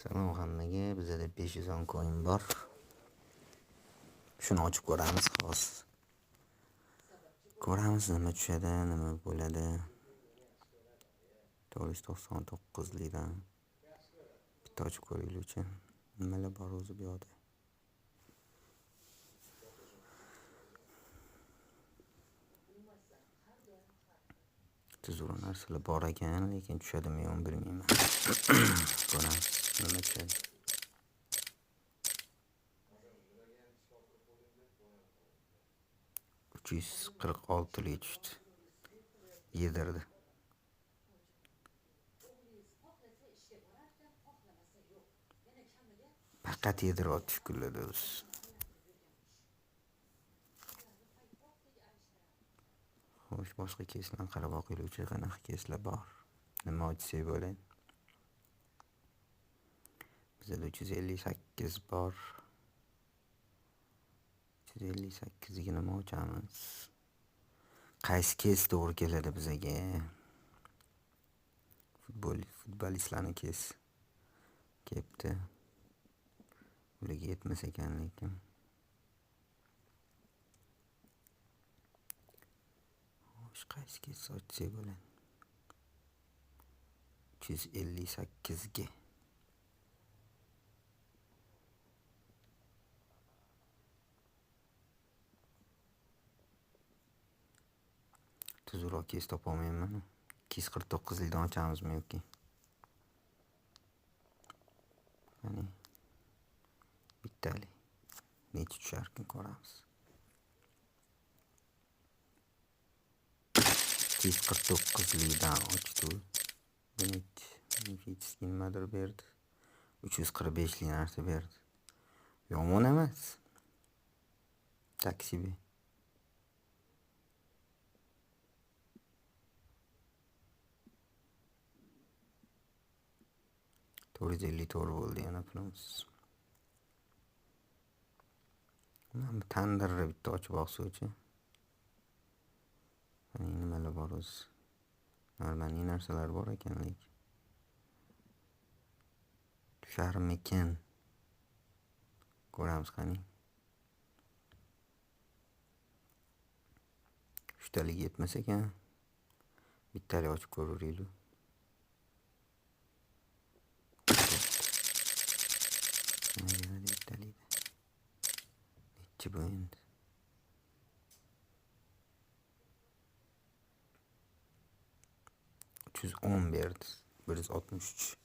Salom hammaga. Bizda 510 coin bor. Shuni ochib ko'ramiz xolos. Ko'ramiz nima tushadi, nima bo'ladi. 499 lidan bitta ochib ko'raylikchi. Nimalar bor o'zi bu yoqda. Tuzur narsalar bor ekan, lekin tushadimi yo'q bilmayman. Ko'ramiz nima tushadi. $346 tushdi. Yedirdi. Faqat yediryapti fikrlar o'zi. Xo'sh, boshqa keslarni qarab o'qiylikchi, qanaqa keslar bor. Nima ochsak bo'ladi? Bizda 358 bor. 358 ga nima ochamiz? Qaysi kes to'g'ri keladi bizga? Futbolistlarning kes kelibdi. Ularga yetmas ekan lekin. Xo'sh, qaysi kes ochsak bo'ladi? 358 ga. Tuzroq kes topolmayman. 249 lidan ochamizmi yoki? Qani. Bittali. Necha tusharkan ko'ramiz. 249 lidan ochdi. Buni hech nimadir berdi. 345 li narsa berdi. Yomon emas. Taksibi. 454 bo'ldi yana pulimiz. Mana bu tandirni bitta ochib olsuvchi. Mana nimalar bor o'zi. Normal narsalar bor ekan lekin. Tusharmikin? Ko'ramiz qani. Uchtalik yetmas ekan. Bittalik ochib ko'raylik. Nechi bu endi? 310 berdi. 163.